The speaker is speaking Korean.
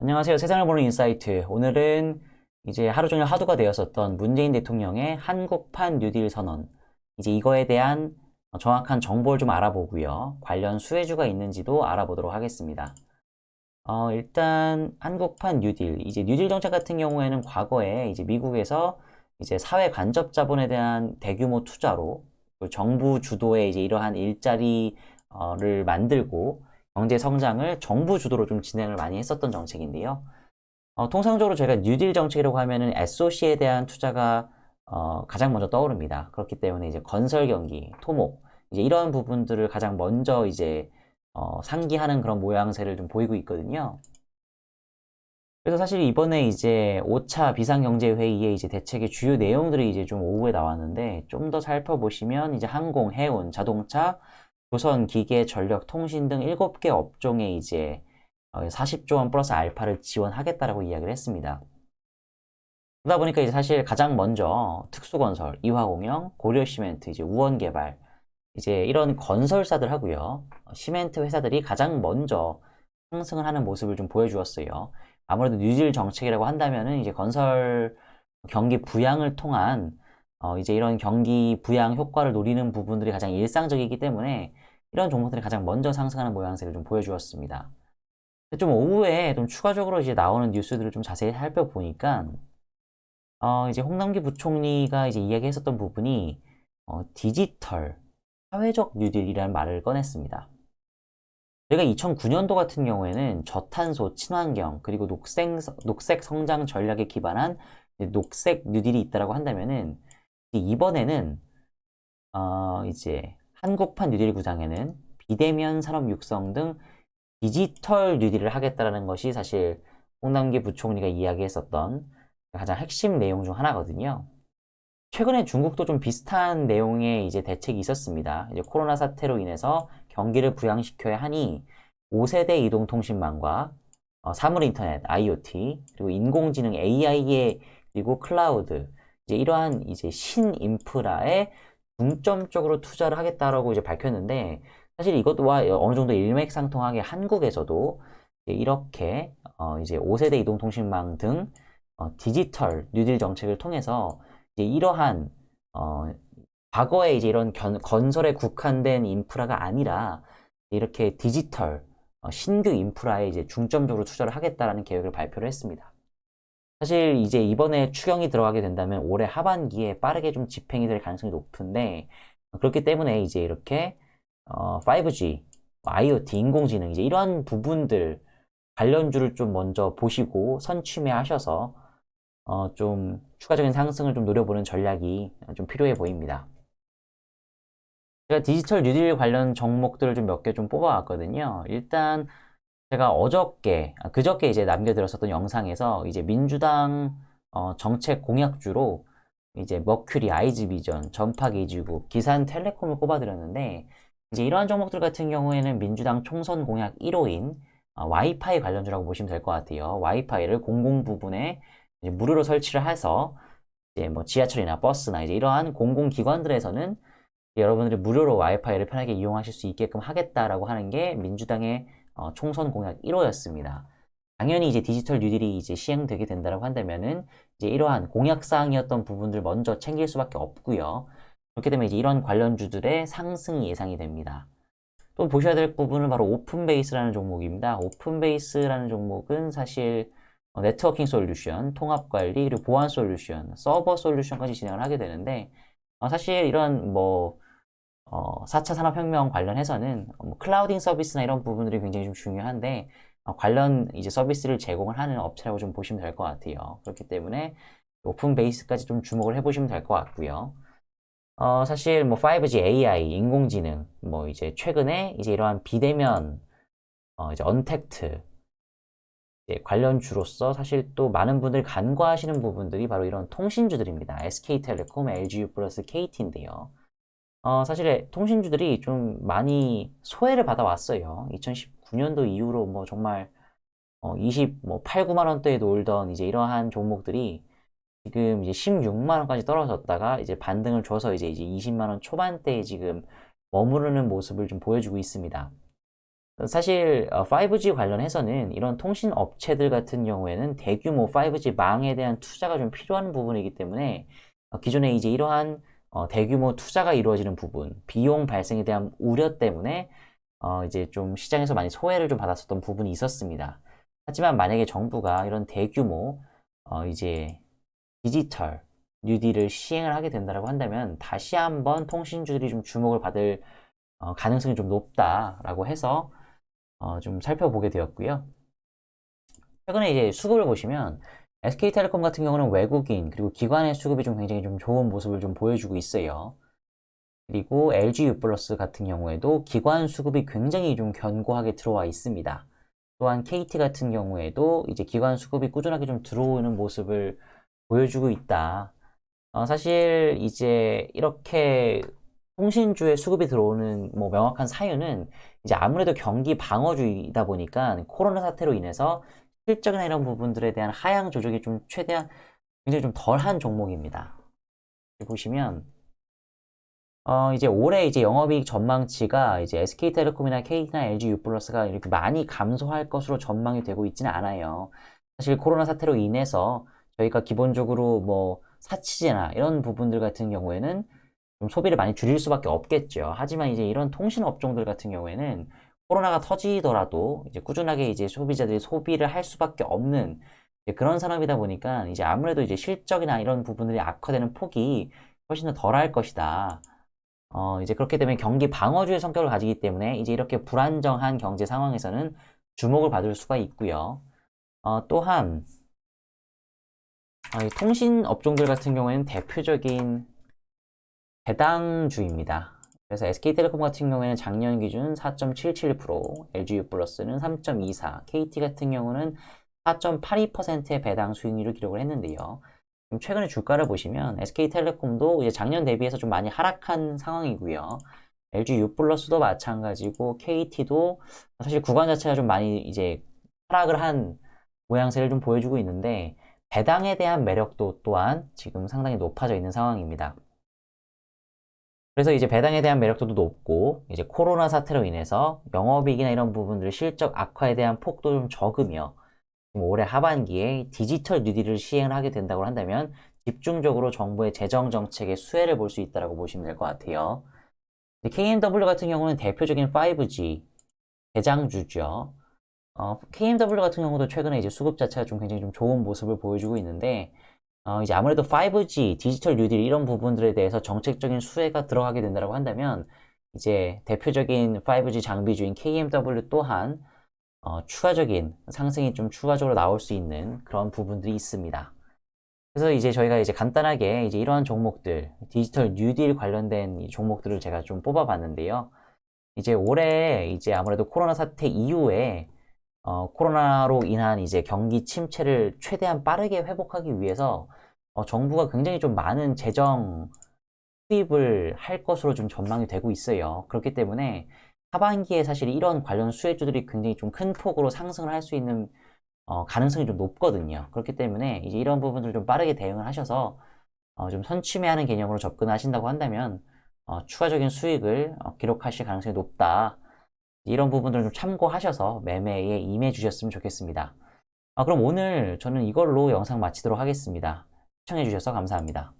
안녕하세요. 세상을 보는 인사이트. 오늘은 이제 하루 종일 화두가 되었었던 문재인 대통령의 한국판 뉴딜 선언. 이제 이거에 대한 정확한 정보를 좀 알아보고요. 관련 수혜주가 있는지도 알아보도록 하겠습니다. 일단 한국판 뉴딜. 이제 뉴딜 정책 같은 경우에는 과거에 이제 미국에서 이제 사회 간접 자본에 대한 대규모 투자로 그 정부 주도의 이제 이러한 일자리를 만들고 경제 성장을 정부 주도로 좀 진행을 많이 했었던 정책인데요. 통상적으로 저희가 뉴딜 정책이라고 하면은 SOC에 대한 투자가 가장 먼저 떠오릅니다. 그렇기 때문에 이제 건설 경기, 토목, 이제 이러한 부분들을 가장 먼저 이제 상기하는 그런 모양새를 좀 보이고 있거든요. 그래서 사실 이번에 이제 5차 비상경제회의의 이제 대책의 주요 내용들이 이제 좀 오후에 나왔는데 좀 더 살펴보시면 이제 항공, 해운, 자동차, 조선, 기계, 전력, 통신 등 7개 업종에 이제 40조 원 플러스 알파를 지원하겠다라고 이야기를 했습니다. 그러다 보니까 이제 사실 가장 먼저 특수건설, 이화공영, 고려시멘트, 이제 우원개발, 이제 이런 건설사들 하고요. 시멘트 회사들이 가장 먼저 상승을 하는 모습을 좀 보여주었어요. 아무래도 뉴딜 정책이라고 한다면은 이제 건설 경기 부양을 통한 이제 이런 경기 부양 효과를 노리는 부분들이 가장 일상적이기 때문에 이런 종목들이 가장 먼저 상승하는 모양새를 좀 보여주었습니다. 좀 오후에 좀 추가적으로 이제 나오는 뉴스들을 좀 자세히 살펴보니까 이제 홍남기 부총리가 이제 이야기했었던 부분이 디지털 사회적 뉴딜이라는 말을 꺼냈습니다. 저희가 2009년도 같은 경우에는 저탄소, 친환경, 그리고 녹색 성장 전략에 기반한 녹색 뉴딜이 있다라고 한다면은 이번에는 이제 한국판 뉴딜 구상에는 비대면 산업 육성 등 디지털 뉴딜을 하겠다라는 것이 사실 홍남기 부총리가 이야기했었던 가장 핵심 내용 중 하나거든요. 최근에 중국도 좀 비슷한 내용의 이제 대책이 있었습니다. 이제 코로나 사태로 인해서 경기를 부양시켜야 하니 5세대 이동통신망과 사물 인터넷, IoT, 그리고 인공지능 AI에 그리고 클라우드, 이제 이러한 이제 신인프라에 중점적으로 투자를 하겠다라고 이제 밝혔는데 사실 이것과 어느 정도 일맥상통하게 한국에서도 이렇게 이제 5세대 이동통신망 등 디지털 뉴딜 정책을 통해서 이제 이러한 과거에 이제 이런 건설에 국한된 인프라가 아니라 이렇게 디지털 신규 인프라에 이제 중점적으로 투자를 하겠다라는 계획을 발표를 했습니다. 사실 이제 이번에 추경이 들어가게 된다면 올해 하반기에 빠르게 좀 집행이 될 가능성이 높은데 그렇기 때문에 이제 이렇게 5G, IoT, 인공지능 이제 이러한 부분들 관련주를 좀 먼저 보시고 선취매하셔서 좀 추가적인 상승을 좀 노려보는 전략이 좀 필요해 보입니다. 제가 디지털 뉴딜 관련 종목들을 좀 몇 개 좀 뽑아왔거든요. 일단 제가 그저께 이제 남겨드렸었던 영상에서 이제 민주당 정책 공약주로 이제 머큐리, 아이즈비전, 전파기지국, 기산텔레콤을 꼽아드렸는데 이제 이러한 종목들 같은 경우에는 민주당 총선 공약 1호인 와이파이 관련주라고 보시면 될 것 같아요. 와이파이를 공공 부분에 이제 무료로 설치를 해서 이제 뭐 지하철이나 버스나 이제 이러한 공공기관들에서는 여러분들이 무료로 와이파이를 편하게 이용하실 수 있게끔 하겠다라고 하는 게 민주당의 총선 공약 1호였습니다. 당연히 이제 디지털 뉴딜이 이제 시행되게 된다고 한다면은 이제 이러한 공약 사항이었던 부분들 먼저 챙길 수밖에 없고요. 그렇게 되면 이제 이런 관련주들의 상승이 예상이 됩니다. 또 보셔야 될 부분은 바로 오픈베이스라는 종목입니다. 오픈베이스라는 종목은 사실 네트워킹 솔루션, 통합관리, 그리고 보안 솔루션, 서버 솔루션까지 진행을 하게 되는데 사실 이런 뭐 4차 산업혁명 관련해서는 뭐 클라우딩 서비스나 이런 부분들이 굉장히 좀 중요한데 관련 이제 서비스를 제공을 하는 업체라고 좀 보시면 될 것 같아요. 그렇기 때문에 오픈 베이스까지 좀 주목을 해보시면 될 것 같고요. 사실 뭐 5G, AI, 인공지능, 뭐 이제 최근에 이제 이러한 비대면 이제 언택트 이제 관련주로서 사실 또 많은 분들이 간과하시는 부분들이 바로 이런 통신주들입니다. SK텔레콤, LGU 플러스 KT인데요. 사실 통신주들이 좀 많이 소외를 받아왔어요. 2019년도 이후로 뭐 정말 8, 9만 원대에 놀던 이제 이러한 종목들이 지금 이제 16만 원까지 떨어졌다가 이제 반등을 줘서 이제 20만 원 초반대에 지금 머무르는 모습을 좀 보여주고 있습니다. 사실 5G 관련해서는 이런 통신 업체들 같은 경우에는 대규모 5G 망에 대한 투자가 좀 필요한 부분이기 때문에 기존에 이제 이러한 대규모 투자가 이루어지는 부분, 비용 발생에 대한 우려 때문에 이제 좀 시장에서 많이 소외를 좀 받았었던 부분이 있었습니다. 하지만 만약에 정부가 이런 대규모 이제 디지털 뉴딜을 시행을 하게 된다고 한다면 다시 한번 통신주들이 좀 주목을 받을 가능성이 좀 높다라고 해서 좀 살펴보게 되었고요. 최근에 이제 수급을 보시면 SK텔레콤 같은 경우는 외국인 그리고 기관의 수급이 좀 굉장히 좀 좋은 모습을 좀 보여주고 있어요. 그리고 LG유플러스 같은 경우에도 기관 수급이 굉장히 좀 견고하게 들어와 있습니다. 또한 KT 같은 경우에도 이제 기관 수급이 꾸준하게 좀 들어오는 모습을 보여주고 있다. 사실 이제 이렇게 통신주에 수급이 들어오는 뭐 명확한 사유는 이제 아무래도 경기 방어주의다 보니까 코로나 사태로 인해서 실적이나 이런 부분들에 대한 하향 조정이 좀 최대한 굉장히 좀 덜한 종목입니다. 보시면 이제 올해 이제 영업이익 전망치가 이제 SK텔레콤이나 KT나 LG유플러스가 이렇게 많이 감소할 것으로 전망이 되고 있지는 않아요. 사실 코로나 사태로 인해서 저희가 기본적으로 뭐 사치제나 이런 부분들 같은 경우에는 좀 소비를 많이 줄일 수밖에 없겠죠. 하지만 이제 이런 통신 업종들 같은 경우에는 코로나가 터지더라도 이제 꾸준하게 이제 소비자들이 소비를 할 수밖에 없는 그런 산업이다 보니까 이제 아무래도 이제 실적이나 이런 부분들이 악화되는 폭이 훨씬 더 덜할 것이다. 이제 그렇게 되면 경기 방어주의 성격을 가지기 때문에 이제 이렇게 불안정한 경제 상황에서는 주목을 받을 수가 있고요. 또한 이 통신 업종들 같은 경우에는 대표적인 배당주입니다. 그래서 SK텔레콤 같은 경우에는 작년 기준 4.77%, LG유플러스는 3.24, KT 같은 경우는 4.82%의 배당 수익률을 기록을 했는데요. 최근에 주가를 보시면 SK텔레콤도 이제 작년 대비해서 좀 많이 하락한 상황이고요. LG유플러스도 마찬가지고 KT도 사실 구간 자체가 좀 많이 이제 하락을 한 모양새를 좀 보여주고 있는데 배당에 대한 매력도 또한 지금 상당히 높아져 있는 상황입니다. 그래서 이제 배당에 대한 매력도 높고 이제 코로나 사태로 인해서 영업이익이나 이런 부분들 실적 악화에 대한 폭도 좀 적으며 올해 하반기에 디지털 뉴딜을 시행을 하게 된다고 한다면 집중적으로 정부의 재정 정책의 수혜를 볼 수 있다고 보시면 될 것 같아요. KMW 같은 경우는 대표적인 5G 대장주죠. KMW 같은 경우도 최근에 이제 수급 자체가 좀 굉장히 좀 좋은 모습을 보여주고 있는데 이제 아무래도 5G 디지털 뉴딜 이런 부분들에 대해서 정책적인 수혜가 들어가게 된다고 한다면 이제 대표적인 5G 장비주인 KMW 또한 추가적인 상승이 좀 추가적으로 나올 수 있는 그런 부분들이 있습니다. 그래서 이제 저희가 이제 간단하게 이제 이러한 종목들, 디지털 뉴딜 관련된 종목들을 제가 좀 뽑아봤는데요. 이제 올해 이제 아무래도 코로나 사태 이후에 코로나로 인한 이제 경기 침체를 최대한 빠르게 회복하기 위해서 정부가 굉장히 좀 많은 재정 투입을 할 것으로 좀 전망이 되고 있어요. 그렇기 때문에 하반기에 사실 이런 관련 수혜주들이 굉장히 좀 큰 폭으로 상승을 할 수 있는 가능성이 좀 높거든요. 그렇기 때문에 이제 이런 부분들을 좀 빠르게 대응을 하셔서 좀 선취매하는 개념으로 접근하신다고 한다면 추가적인 수익을 기록하실 가능성이 높다. 이런 부분들을 좀 참고하셔서 매매에 임해 주셨으면 좋겠습니다. 그럼 오늘 저는 이걸로 영상 마치도록 하겠습니다. 시청해 주셔서 감사합니다.